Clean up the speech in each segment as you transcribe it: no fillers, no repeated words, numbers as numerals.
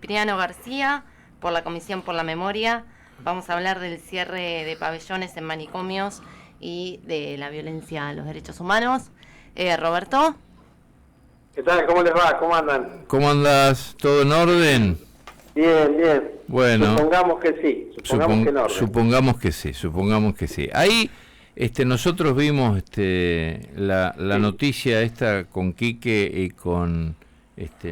Cipriano García, por la Comisión por la Memoria. Vamos a hablar del cierre de pabellones en manicomios y de la violencia a los derechos humanos. Roberto. ¿Qué tal? ¿Cómo les va? ¿Cómo andan? ¿Cómo andas? ¿Todo en orden? Bien, bien. Bueno. Supongamos que sí. Supongamos que en orden. Supongamos que sí. Ahí nosotros vimos la noticia esta con Quique y con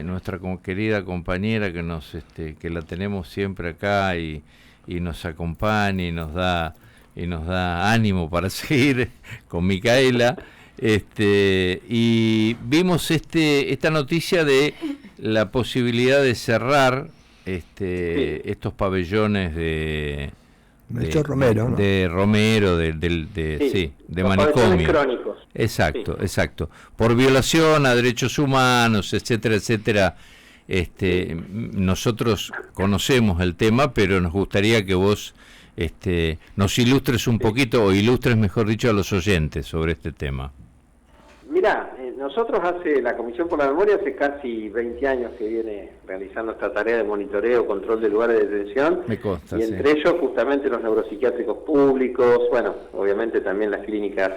nuestra querida compañera que la tenemos siempre acá y nos acompaña y nos da ánimo para seguir con Micaela. Y vimos esta noticia de la posibilidad de cerrar estos pabellones de Romero, ¿no? de Romero, de manicomio. Crónicos. Exacto, exacto. Por violación a derechos humanos, etcétera, etcétera. Nosotros conocemos el tema, pero nos gustaría que vos nos ilustres un poquito, o ilustres, mejor dicho, a los oyentes sobre este tema. Mirá, nosotros la Comisión por la Memoria hace casi 20 años que viene realizando esta tarea de monitoreo, control de lugares de detención. Me consta, y entre ellos justamente los neuropsiquiátricos públicos, bueno, obviamente también las clínicas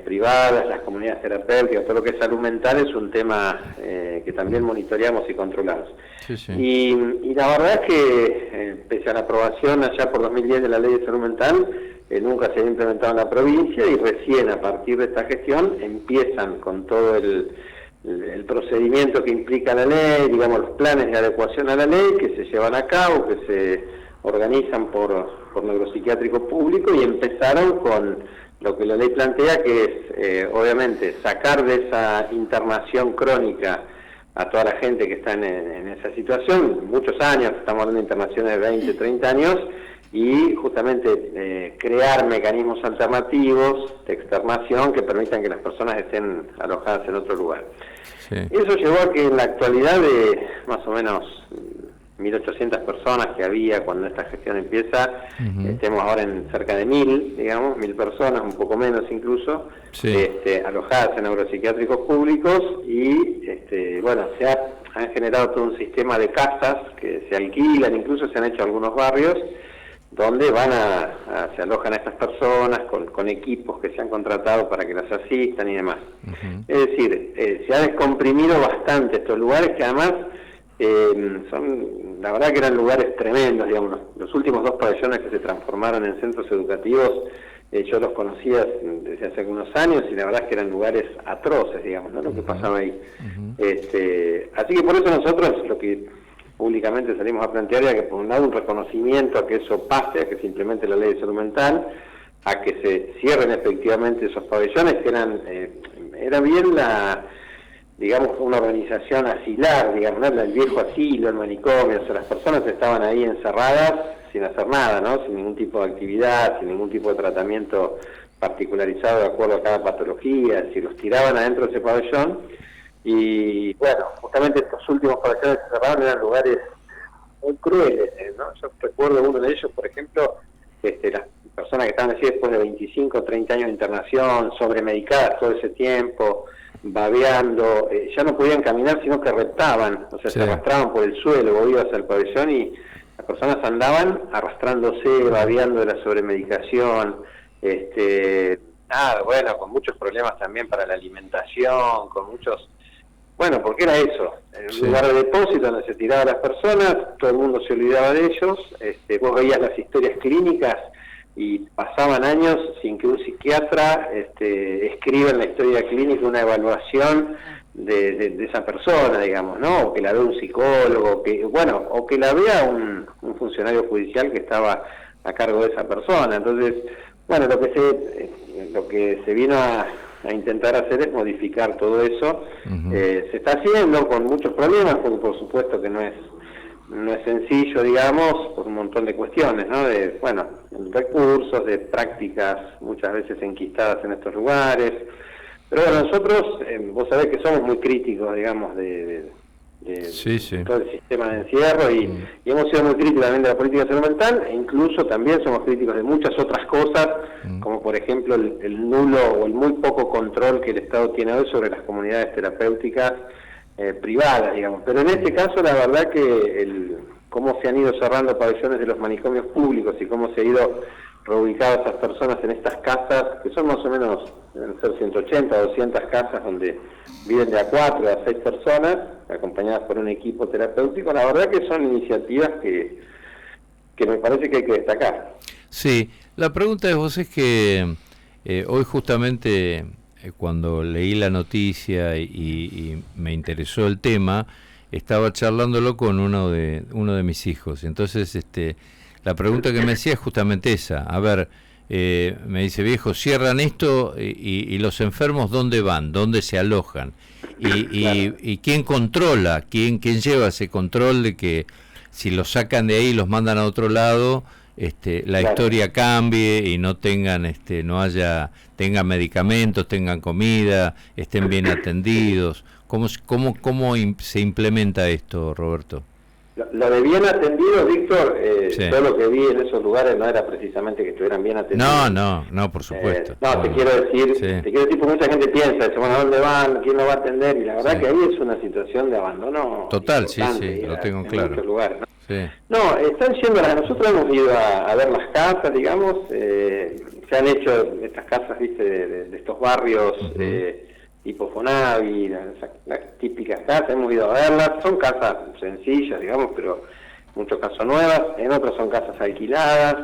privadas, las comunidades terapéuticas, todo lo que es salud mental es un tema que también monitoreamos y controlamos. Sí, sí. Y la verdad es que pese a la aprobación allá por 2010 de la Ley de Salud Mental, nunca se había implementado en la provincia y recién a partir de esta gestión empiezan con todo el procedimiento que implica la ley, digamos los planes de adecuación a la ley que se llevan a cabo, que se organizan por neuropsiquiátrico público y empezaron con lo que la ley plantea, que es obviamente sacar de esa internación crónica a toda la gente que está en esa situación, muchos años, estamos hablando de internaciones de 20, 30 años, y justamente crear mecanismos alternativos de externación que permitan que las personas estén alojadas en otro lugar. Sí. Eso llevó a que en la actualidad de más o menos 1.800 personas que había cuando esta gestión empieza, estemos ahora en cerca de 1.000, digamos, 1.000 personas, un poco menos incluso, sí, alojadas en neuropsiquiátricos públicos y, bueno, han generado todo un sistema de casas que se alquilan, incluso se han hecho algunos barrios, donde se alojan a estas personas con equipos que se han contratado para que las asistan y demás. Es decir, se ha descomprimido bastante estos lugares que además la verdad que eran lugares tremendos, digamos. Los últimos 2 pabellones que se transformaron en centros educativos, yo los conocía desde hace algunos años y la verdad es que eran lugares atroces, digamos, ¿no? Lo que pasaba ahí. Así que por eso nosotros lo que públicamente salimos a plantear era que por un lado un reconocimiento a que eso pase, a que se implemente la ley de salud mental, a que se cierren efectivamente esos pabellones que era bien digamos una organización asilar, digamos, el viejo asilo, el manicomio, o sea, las personas estaban ahí encerradas sin hacer nada, ¿no? Sin ningún tipo de actividad, sin ningún tipo de tratamiento particularizado de acuerdo a cada patología, es decir, los tiraban adentro de ese pabellón. Y bueno, justamente estos últimos pabellones que se cerraron eran lugares muy crueles, ¿no? Yo recuerdo uno de ellos, por ejemplo, las personas que estaban así después de 25 o 30 años de internación, sobremedicadas todo ese tiempo, babeando, ya no podían caminar sino que reptaban, o sea, sí, se arrastraban por el suelo, vos ibas al pabellón y las personas andaban arrastrándose, babeando de la sobremedicación, bueno, con muchos problemas también para la alimentación, con muchos... Bueno, porque era eso, en un lugar de depósito donde se tiraban las personas, todo el mundo se olvidaba de ellos, vos veías las historias clínicas y pasaban años sin que un psiquiatra escriba en la historia clínica una evaluación de esa persona, digamos, ¿no? O que la vea un psicólogo, o que la vea un funcionario judicial que estaba a cargo de esa persona. Entonces, bueno, lo que se vino a intentar hacer es modificar todo eso. Se está haciendo con muchos problemas, porque por supuesto que no es sencillo, digamos, por un montón de cuestiones, ¿no? De recursos, de prácticas muchas veces enquistadas en estos lugares. Pero bueno, nosotros, vos sabés que somos muy críticos, digamos, de todo el sistema de encierro y hemos sido muy críticos también de la política de salud mental, e incluso también somos críticos de muchas otras cosas, como por ejemplo el nulo o el muy poco control que el Estado tiene hoy sobre las comunidades terapéuticas privadas, digamos. Pero en este caso, la verdad que cómo se han ido cerrando pabellones de los manicomios públicos y cómo se ha ido reubicado a esas personas en estas casas, que son más o menos, deben ser 180 o 200 casas donde viven de a 4 a 6 personas, acompañadas por un equipo terapéutico. La verdad que son iniciativas que me parece que hay que destacar. Sí, la pregunta de vos es que hoy justamente cuando leí la noticia y me interesó el tema, estaba charlándolo con uno de mis hijos. Entonces, la pregunta que me hacía es justamente esa. A ver, me dice, viejo, cierran esto y los enfermos, ¿dónde van? ¿Dónde se alojan? Y ¿quién controla? ¿Quién lleva ese control de que si los sacan de ahí y los mandan a otro lado, la historia cambie y no tengan, tengan medicamentos, tengan comida, estén bien atendidos? ¿Cómo se implementa esto, Roberto? Lo de bien atendido, Víctor, sí. Yo lo que vi en esos lugares no era precisamente que estuvieran bien atendidos. No, por supuesto. Te quiero decir, porque mucha gente piensa, bueno, ¿dónde van? ¿Quién lo va a atender? Y la verdad que ahí es una situación de abandono. Total, sí, lo tengo claro. En muchos lugares, ¿no? Sí. No, están yendo, nosotros hemos ido a ver las casas, digamos, se han hecho estas casas, viste, de estos barrios, tipo Fonavi, las típicas casas, hemos ido a verlas, son casas sencillas, digamos, pero en muchos casos nuevas, en otros son casas alquiladas,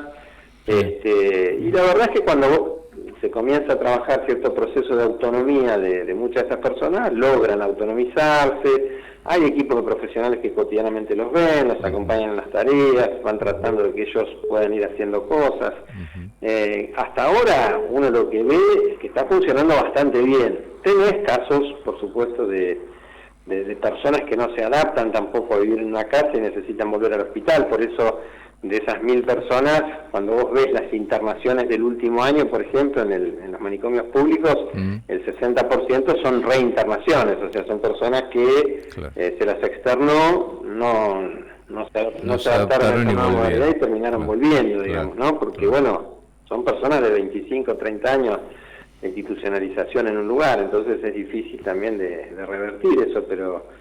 y la verdad es que cuando se comienza a trabajar cierto proceso de autonomía de muchas de esas personas, logran autonomizarse. Hay equipos de profesionales que cotidianamente los ven, los acompañan en las tareas, van tratando de que ellos puedan ir haciendo cosas. Hasta ahora uno lo que ve es que está funcionando bastante bien. Tenés casos, por supuesto, de personas que no se adaptan tampoco a vivir en una casa y necesitan volver al hospital. Por eso, de esas 1000 personas, cuando vos ves las internaciones del último año, por ejemplo, en los manicomios públicos, el 60% son reinternaciones, o sea, son personas que se las externó, no se adaptaron a esa nueva modalidad y terminaron volviendo, digamos, ¿no? Porque, bueno, son personas de 25, 30 años de institucionalización en un lugar, entonces es difícil también de revertir eso, pero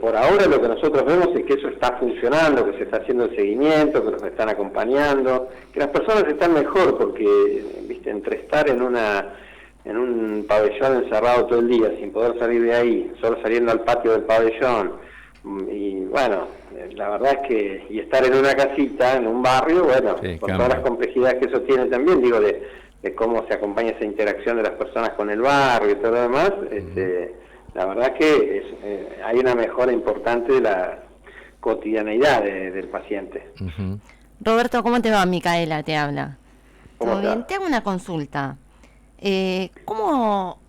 por ahora lo que nosotros vemos es que eso está funcionando, que se está haciendo el seguimiento, que los están acompañando, que las personas están mejor, porque viste, entre estar en un pabellón encerrado todo el día sin poder salir de ahí, solo saliendo al patio del pabellón, y bueno, la verdad es que y estar en una casita, en un barrio, bueno, con todas las complejidades que eso tiene también, digo, de cómo se acompaña esa interacción de las personas con el barrio y todo lo demás, la verdad que hay una mejora importante de la cotidianeidad del paciente. Roberto, ¿cómo te va? Micaela te habla. ¿Todo bien? Te hago una consulta. ¿Cómo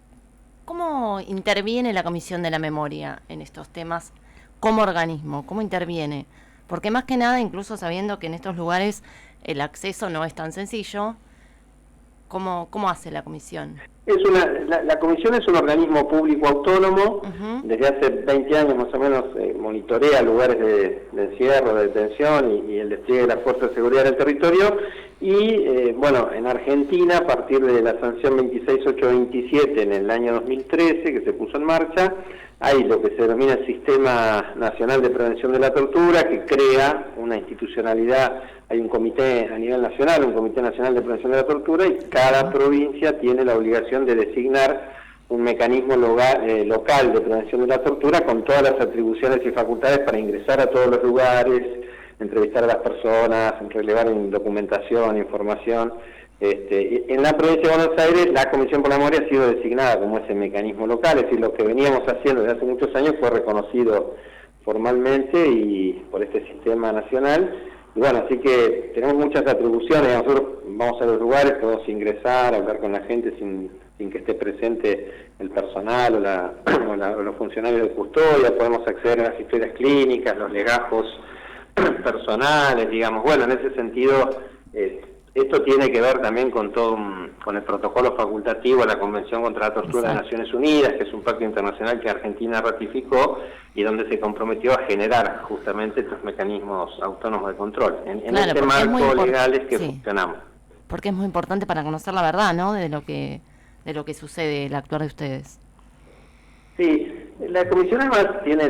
interviene la Comisión de la Memoria en estos temas como organismo? ¿Cómo interviene? Porque más que nada, incluso sabiendo que en estos lugares el acceso no es tan sencillo, ¿cómo hace la Comisión? La Comisión es un organismo público autónomo, desde hace 20 años más o menos monitorea lugares de encierro, de detención y el despliegue de las fuerzas de seguridad en el territorio, y bueno, en Argentina, a partir de la sanción 26827 en el año 2013, que se puso en marcha, hay lo que se denomina el Sistema Nacional de Prevención de la Tortura, que crea una institucionalidad. Hay un comité a nivel nacional, un Comité Nacional de Prevención de la Tortura, y cada provincia tiene la obligación de designar un mecanismo local de prevención de la tortura con todas las atribuciones y facultades para ingresar a todos los lugares, entrevistar a las personas, relevar documentación, información. En la provincia de Buenos Aires, la Comisión por la Memoria ha sido designada como ese mecanismo local, es decir, lo que veníamos haciendo desde hace muchos años fue reconocido formalmente y por este sistema nacional. Y bueno, así que tenemos muchas atribuciones. Nosotros vamos a los lugares, podemos ingresar, hablar con la gente sin que esté presente el personal o los funcionarios de custodia, podemos acceder a las historias clínicas, los legajos personales, digamos. Bueno, en ese sentido, esto tiene que ver también con con el protocolo facultativo de la Convención contra la Tortura de Naciones Unidas, que es un pacto internacional que Argentina ratificó y donde se comprometió a generar justamente estos mecanismos autónomos de control. En este marco legal es que funcionamos. Porque es muy importante para conocer la verdad, ¿no?, de lo que sucede, el actuar de ustedes. Sí, La comisión además tiene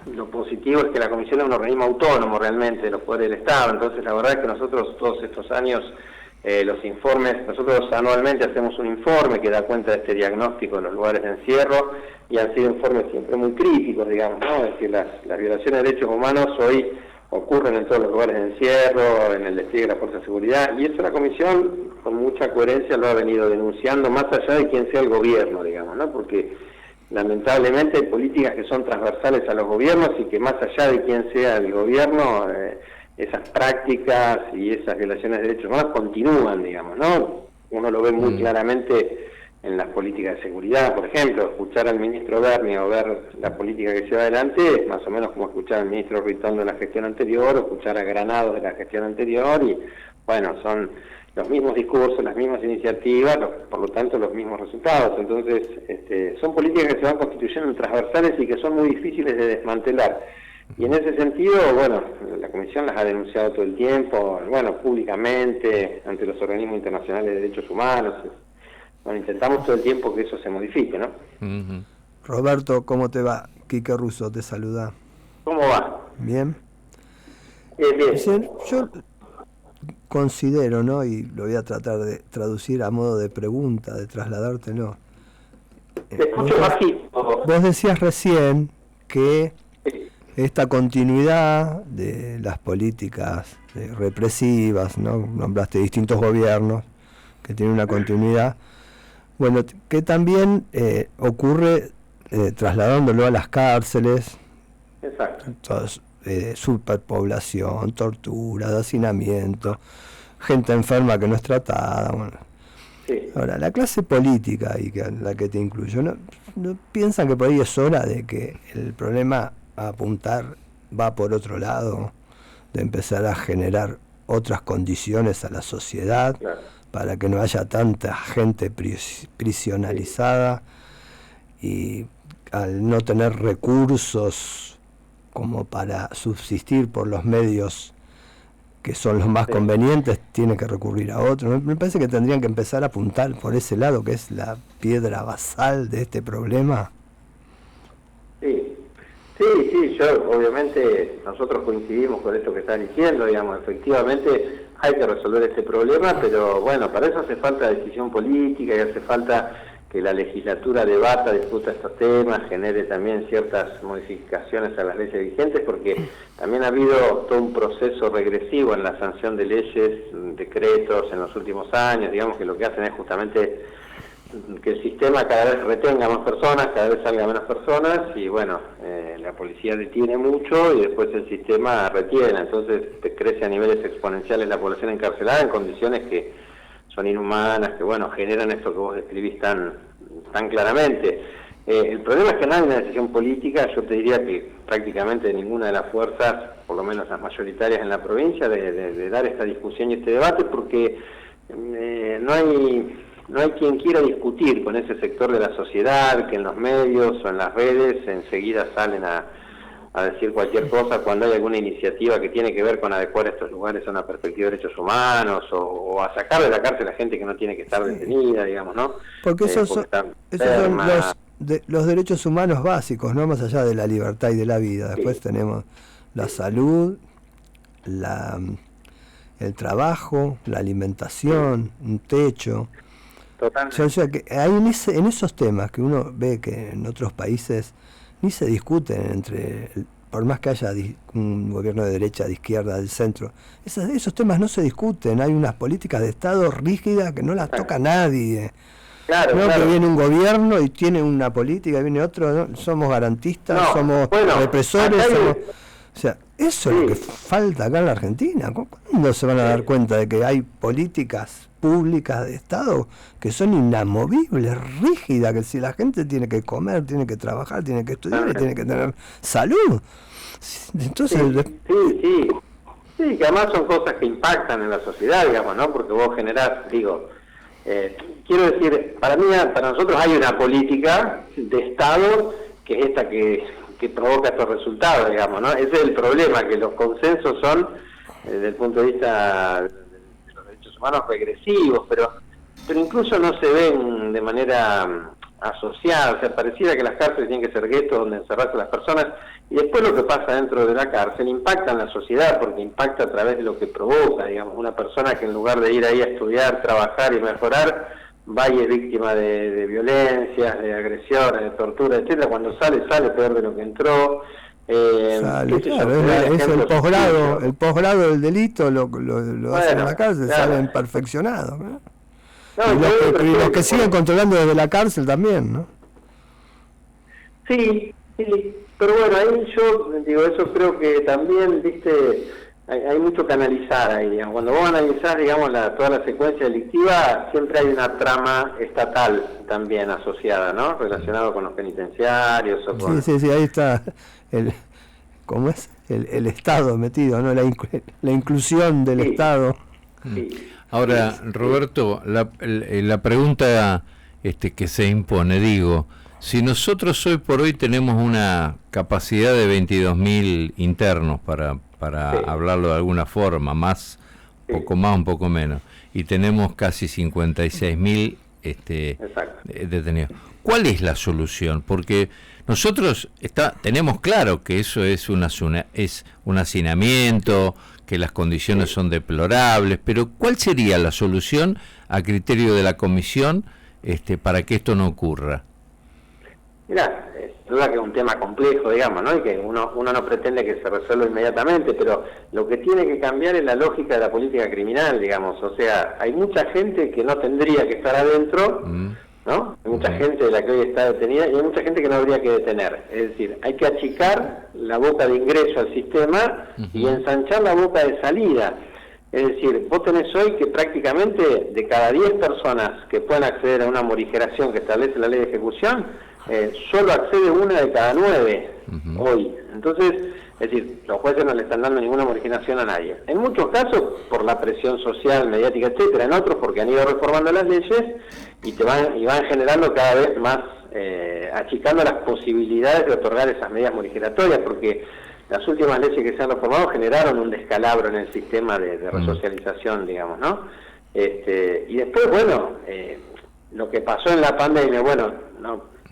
lo positivo es que la comisión es un organismo autónomo realmente de los poderes del Estado, entonces la verdad es que nosotros todos estos años los informes, nosotros anualmente hacemos un informe que da cuenta de este diagnóstico de los lugares de encierro y han sido informes siempre muy críticos, digamos, ¿no? Es decir, las violaciones de derechos humanos hoy ocurren en todos los lugares de encierro, en el despliegue de la fuerza de seguridad, y eso la comisión con mucha coherencia lo ha venido denunciando más allá de quién sea el gobierno, digamos, ¿no? Porque lamentablemente hay políticas que son transversales a los gobiernos y que más allá de quién sea el gobierno, esas prácticas y esas violaciones de derechos humanos continúan, digamos, ¿no? Uno lo ve muy claramente en las políticas de seguridad, por ejemplo, escuchar al ministro Berni o ver la política que lleva adelante es más o menos como escuchar al ministro Ritondo de la gestión anterior o escuchar a Granados de la gestión anterior y, bueno, son los mismos discursos, las mismas iniciativas, por lo tanto los mismos resultados. Entonces, son políticas que se van constituyendo en transversales y que son muy difíciles de desmantelar. Y en ese sentido, bueno, la Comisión las ha denunciado todo el tiempo, bueno, públicamente, ante los organismos internacionales de derechos humanos. Bueno, intentamos todo el tiempo que eso se modifique, ¿no? Uh-huh. Roberto, ¿cómo te va? Quique Russo te saluda. ¿Cómo va? Bien. Bien. Yo considero, ¿no? Y lo voy a tratar de traducir a modo de pregunta, de trasladártelo. Te escucho bajito. Vos decías recién que esta continuidad de las políticas represivas, ¿no? Nombraste distintos gobiernos que tienen una continuidad, bueno, que también ocurre trasladándolo a las cárceles. Exacto. Entonces, superpoblación, tortura, hacinamiento, gente enferma que no es tratada. Bueno. Sí. Ahora, la clase política, y que la que te incluyo, ¿no piensan que por ahí es hora de que el problema a apuntar va por otro lado, de empezar a generar otras condiciones a la sociedad, claro, para que no haya tanta gente prisionalizada y al no tener recursos como para subsistir por los medios que son los más convenientes, tiene que recurrir a otros? Me parece que tendrían que empezar a apuntar por ese lado, que es la piedra basal de este problema. Sí, yo obviamente nosotros coincidimos con esto que están diciendo, digamos, efectivamente hay que resolver este problema, pero bueno, para eso hace falta decisión política y hace falta que la legislatura debata, discuta estos temas, genere también ciertas modificaciones a las leyes vigentes, porque también ha habido todo un proceso regresivo en la sanción de leyes, decretos en los últimos años, digamos que lo que hacen es justamente que el sistema cada vez retenga más personas, cada vez salga menos personas, y bueno, la policía detiene mucho y después el sistema retiene, entonces crece a niveles exponenciales la población encarcelada en condiciones que son inhumanas, que bueno, generan esto que vos describís tan claramente. El problema es que no hay una decisión política, yo te diría que prácticamente ninguna de las fuerzas, por lo menos las mayoritarias en la provincia, de dar esta discusión y este debate, porque no hay quien quiera discutir con ese sector de la sociedad, que en los medios o en las redes enseguida salen a decir cualquier cosa cuando hay alguna iniciativa que tiene que ver con adecuar estos lugares a una perspectiva de derechos humanos o a sacar de la cárcel a gente que no tiene que estar detenida, digamos, ¿no? Porque esos son los derechos humanos básicos, ¿no? Más allá de la libertad y de la vida. Después tenemos la salud, el trabajo, la alimentación, un techo. Totalmente. O sea, que hay en esos temas que uno ve que en otros países ni se discuten por más que haya un gobierno de derecha, de izquierda, del centro, esos temas no se discuten. Hay unas políticas de Estado rígidas que no las toca nadie. Claro, no, claro. Que viene un gobierno y tiene una política, viene otro, ¿no? Somos garantistas, somos represores, o sea, eso es lo que falta acá en la Argentina. ¿Cuándo se van a dar cuenta de que hay políticas públicas de Estado que son inamovibles, rígidas, que si la gente tiene que comer, tiene que trabajar, tiene que estudiar y tiene que tener salud? Entonces, sí, que además son cosas que impactan en la sociedad, digamos, ¿no? Porque vos generás, quiero decir, para nosotros hay una política de Estado que es esta que provoca estos resultados, digamos, ¿no? Ese es el problema, que los consensos son, desde el punto de vista de los derechos humanos, regresivos, pero incluso no se ven de manera asociada, o sea, pareciera que las cárceles tienen que ser guetos donde encerrarse las personas, y después lo que pasa dentro de la cárcel impacta en la sociedad, porque impacta a través de lo que provoca, digamos, una persona que en lugar de ir ahí a estudiar, trabajar y mejorar, va y es víctima de violencias, de agresiones, de tortura, etcétera. Cuando sale peor de lo que entró. Sale, claro, es el posgrado del delito, lo hacen en la cárcel, claro. Salen perfeccionados, ¿no? Y los que siguen controlando desde la cárcel también, ¿no? Sí, pero bueno, ahí yo digo, eso creo que también, viste, hay mucho que analizar ahí, digamos. Cuando vos analizás, digamos, toda la secuencia delictiva, siempre hay una trama estatal también asociada, ¿no? Relacionado con los penitenciarios o con... Sí, ahí está ¿cómo es? El Estado metido, ¿no? La inclusión del Estado. Sí. Ahora, Roberto, la pregunta que se impone, digo, si nosotros hoy por hoy tenemos una capacidad de 22.000 internos, para hablarlo de alguna forma, más, poco más, un poco menos, y tenemos casi 56.000 detenidos, ¿cuál es la solución? Porque nosotros tenemos claro que eso es un hacinamiento, que las condiciones son deplorables, pero ¿cuál sería la solución a criterio de la comisión para que esto no ocurra? Mirá, es duda que es un tema complejo, digamos, ¿no? Y que uno no pretende que se resuelva inmediatamente, pero lo que tiene que cambiar es la lógica de la política criminal, digamos. O sea, hay mucha gente que no tendría que estar adentro, ¿no? Hay mucha gente de la que hoy está detenida y hay mucha gente que no habría que detener. Es decir, hay que achicar la boca de ingreso al sistema y ensanchar la boca de salida. Es decir, vos tenés hoy que prácticamente de cada 10 personas que puedan acceder a una morigeración que establece la ley de ejecución, solo accede una de cada 9 hoy. Entonces, es decir, los jueces no le están dando ninguna morigeración a nadie. En muchos casos, por la presión social, mediática, etcétera. En otros, porque han ido reformando las leyes y van generando cada vez más, achicando las posibilidades de otorgar esas medidas morigeratorias, porque las últimas leyes que se han reformado generaron un descalabro en el sistema de resocialización, digamos, ¿no? Y después, bueno, lo que pasó en la pandemia, bueno,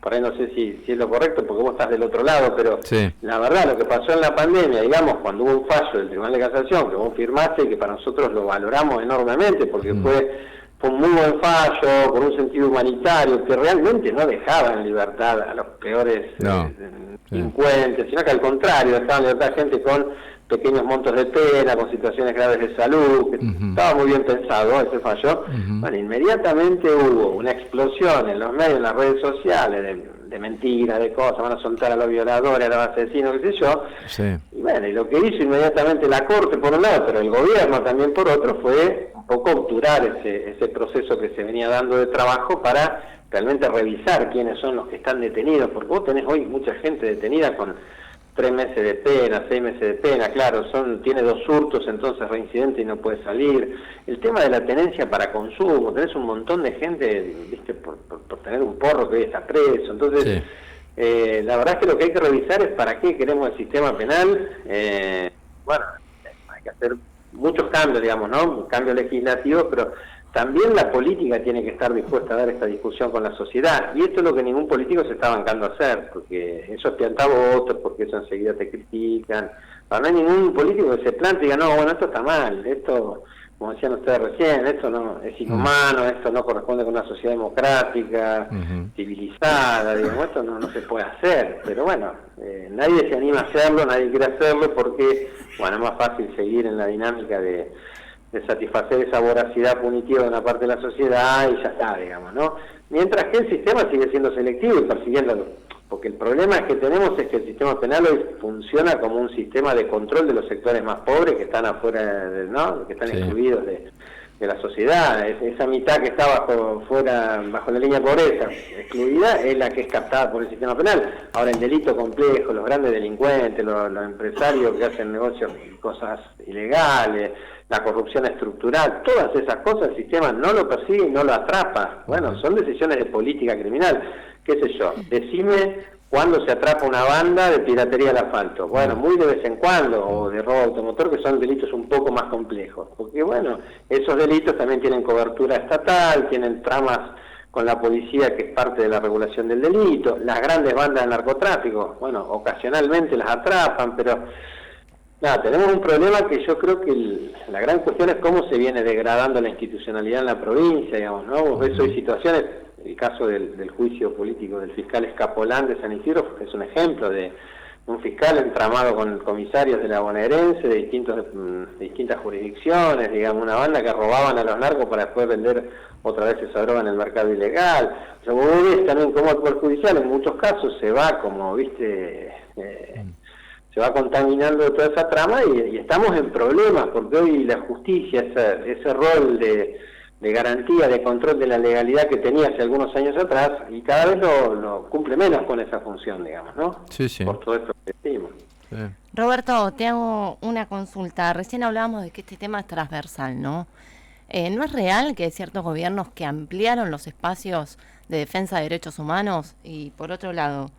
por ahí no sé si es lo correcto porque vos estás del otro lado, pero la verdad, lo que pasó en la pandemia, digamos, cuando hubo un fallo del Tribunal de Casación, que vos firmaste y que para nosotros lo valoramos enormemente, porque fue un muy buen fallo, con un sentido humanitario, que realmente no dejaba en libertad a los peores delincuentes, sino que al contrario, dejaba en libertad a gente con pequeños montos de pena, con situaciones graves de salud, que estaba muy bien pensado ese fallo. Bueno, inmediatamente hubo una explosión en los medios, en las redes sociales, de mentiras, de cosas, van a soltar a los violadores, a los asesinos, qué sé yo. Y bueno, y lo que hizo inmediatamente la Corte por un lado, pero el gobierno también por otro, fue un poco obturar ese proceso que se venía dando de trabajo para realmente revisar quiénes son los que están detenidos, porque vos tenés hoy mucha gente detenida con 3 meses de pena, 6 meses de pena, claro, tiene 2 hurtos, entonces reincidente y no puede salir. El tema de la tenencia para consumo, tenés un montón de gente, viste, por tener un porro que hoy está preso. Entonces, la verdad es que lo que hay que revisar es para qué queremos el sistema penal. Bueno, hay que hacer muchos cambios, digamos, ¿no? Cambios legislativos, pero también la política tiene que estar dispuesta a dar esta discusión con la sociedad, y esto es lo que ningún político se está bancando a hacer, porque eso es piantar votos, porque eso enseguida te critican. No hay ningún político que se plante y diga, no, bueno, esto está mal, esto, como decían ustedes recién, esto no es inhumano, esto no corresponde con una sociedad democrática, civilizada, digamos, esto no se puede hacer. Pero bueno, nadie se anima a hacerlo, nadie quiere hacerlo, porque, bueno, es más fácil seguir en la dinámica de satisfacer esa voracidad punitiva de una parte de la sociedad y ya está, digamos, ¿no? Mientras que el sistema sigue siendo selectivo y persiguiéndolo, porque el problema que tenemos es que el sistema penal hoy funciona como un sistema de control de los sectores más pobres que están afuera, ¿no? Que están excluidos de la sociedad. Esa mitad que está bajo la línea de pobreza excluida es la que es captada por el sistema penal. Ahora, el delito complejo, los grandes delincuentes, los empresarios que hacen negocios, cosas ilegales, la corrupción estructural, todas esas cosas el sistema no lo persigue y no lo atrapa. Bueno, son decisiones de política criminal. ¿Qué sé yo? Decime cuándo se atrapa una banda de piratería del asfalto. Bueno, muy de vez en cuando, o de robo automotor, que son delitos un poco más complejos. Porque bueno, esos delitos también tienen cobertura estatal, tienen tramas con la policía, que es parte de la regulación del delito. Las grandes bandas de narcotráfico, bueno, ocasionalmente las atrapan, pero nada, tenemos un problema que yo creo que la gran cuestión es cómo se viene degradando la institucionalidad en la provincia, digamos, ¿no? Vos ves hoy situaciones, el caso del juicio político del fiscal Escapolán de San Isidro es un ejemplo de un fiscal entramado con comisarios de la bonaerense de distintas jurisdicciones, digamos, una banda que robaban a los narcos para después vender otra vez esa droga en el mercado ilegal. O sea, vos ves también cómo el Poder Judicial en muchos casos se va como, viste, se va contaminando toda esa trama y estamos en problemas, porque hoy la justicia, ese rol de garantía, de control de la legalidad que tenía hace algunos años atrás, y cada vez lo cumple menos con esa función, digamos, ¿no? Sí, sí. Por todo esto que decimos. Sí. Roberto, te hago una consulta. Recién hablábamos de que este tema es transversal, ¿no? ¿No es real que hay ciertos gobiernos que ampliaron los espacios de defensa de derechos humanos? Y por otro lado,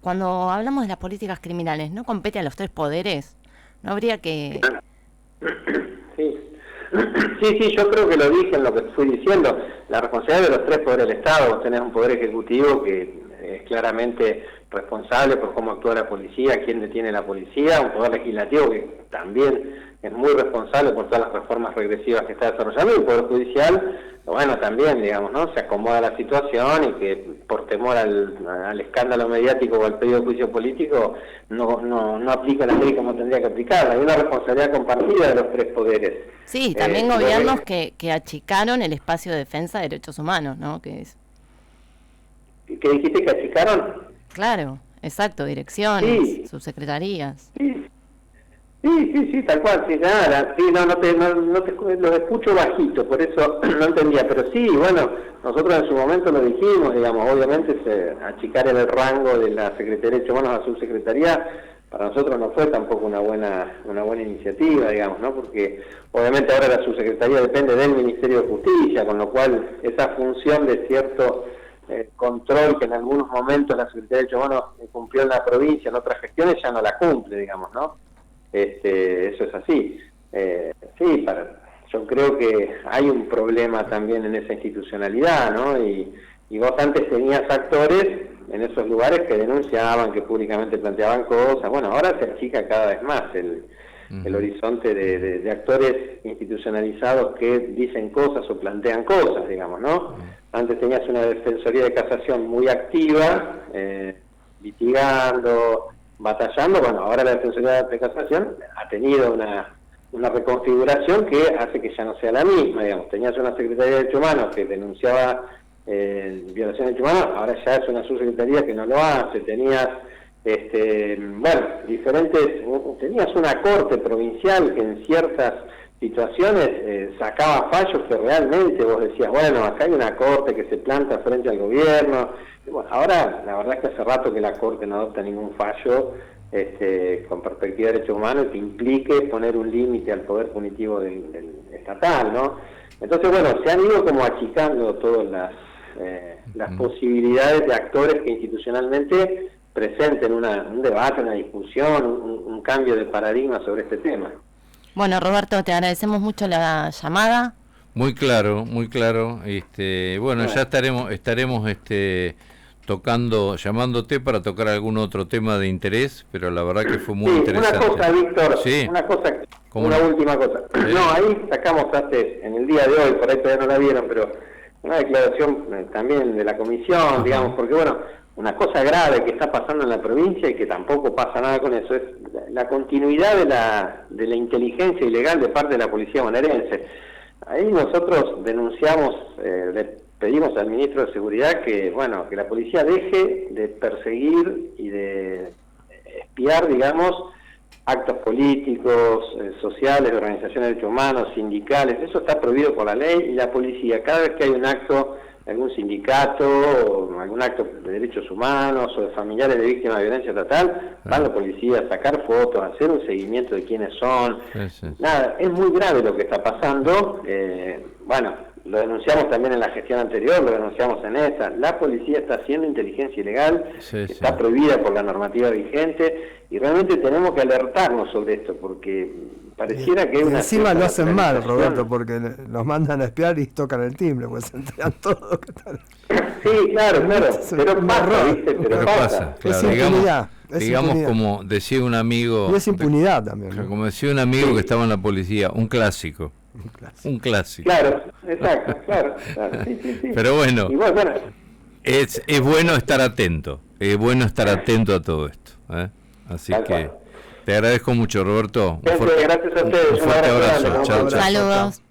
cuando hablamos de las políticas criminales, ¿no compete a los tres poderes? ¿No habría que...? Sí, yo creo que lo dije en lo que fui diciendo. La responsabilidad de los tres poderes del Estado. Vos tenés un poder ejecutivo que es claramente responsable por cómo actúa la policía, quién detiene la policía, un poder legislativo que también es muy responsable por todas las reformas regresivas que está desarrollando, y el Poder Judicial, bueno, también, digamos, ¿no? Se acomoda a la situación y que por temor al escándalo mediático o al pedido de juicio político no aplica la ley como tendría que aplicarla. Hay una responsabilidad compartida de los tres poderes. Sí, también gobiernos que achicaron el espacio de defensa de derechos humanos, ¿no? ¿Qué dijiste que achicaron? Claro, exacto, direcciones, subsecretarías. Sí, tal cual, sí, nada, sí, no te lo escucho bajito, por eso no entendía, pero sí, bueno, nosotros en su momento lo dijimos, digamos, obviamente achicar el rango de la Secretaría de Derechos Humanos a Subsecretaría, para nosotros no fue tampoco una buena iniciativa, digamos, ¿no? Porque obviamente ahora la Subsecretaría depende del Ministerio de Justicia, con lo cual esa función de cierto control que en algunos momentos la Secretaría de Derechos Humanos cumplió en la provincia, en otras gestiones ya no la cumple, digamos, ¿no? Eso es así. Yo creo que hay un problema también en esa institucionalidad, ¿no? Y vos antes tenías actores en esos lugares que denunciaban, que públicamente planteaban cosas. Bueno, ahora se achica cada vez más el horizonte de actores institucionalizados que dicen cosas o plantean cosas, digamos, ¿no? Antes tenías una Defensoría de Casación muy activa, litigando, batallando. Bueno, ahora la Defensoría de Casación ha tenido una reconfiguración que hace que ya no sea la misma, digamos. Tenías una Secretaría de Derechos Humanos que denunciaba violación de derechos humanos, ahora ya es una subsecretaría que no lo hace. Tenías tenías una corte provincial que en ciertas situaciones sacaba fallos que realmente vos decías, bueno, acá hay una corte que se planta frente al gobierno. Bueno, ahora la verdad es que hace rato que la corte no adopta ningún fallo con perspectiva de derechos humanos que implique poner un límite al poder punitivo del estatal, ¿no? Entonces, bueno, se han ido como achicando todas las posibilidades de actores que institucionalmente presenten un debate, una discusión, un cambio de paradigma sobre este tema. Bueno, Roberto, te agradecemos mucho la llamada. Muy claro, muy claro. Bueno, ya estaremos llamándote para tocar algún otro tema de interés, pero la verdad que fue muy interesante. Una cosa, Víctor, sí. Una última cosa. Sí. No, ahí sacamos en el día de hoy, por ahí todavía no la vieron, pero una declaración también de la comisión, digamos, porque bueno, una cosa grave que está pasando en la provincia y que tampoco pasa nada con eso es la continuidad de la inteligencia ilegal de parte de la policía bonaerense. Ahí nosotros denunciamos, le pedimos al ministro de Seguridad que la policía deje de perseguir y de espiar, digamos, actos políticos, sociales, de organizaciones de derechos humanos, sindicales. Eso está prohibido por la ley, y la policía, cada vez que hay un acto de algún sindicato o algún acto de derechos humanos o de familiares de víctimas de violencia estatal, va la policía a sacar fotos, a hacer un seguimiento de quiénes son. Sí. Nada, es muy grave lo que está pasando. lo denunciamos también en la gestión anterior, lo denunciamos en esta. La policía está haciendo inteligencia ilegal, está prohibida por la normativa vigente, y realmente tenemos que alertarnos sobre esto, porque pareciera que hay una... Encima lo hacen mal, Roberto, porque nos mandan a espiar y tocan el timbre, pues se enteran todo. Sí, claro, pero pasa, ¿viste? Pero pasa. Claro, es impunidad. Digamos como decía un amigo... Y es impunidad también, ¿no? Como decía un amigo que estaba en la policía, un clásico. Un clásico. Claro, exacto, claro. Sí. Pero bueno, bueno, es bueno estar atento, a todo esto. Así que te agradezco mucho, Roberto. Gracias a ustedes. Un fuerte abrazo. Chao, chao. Saludos.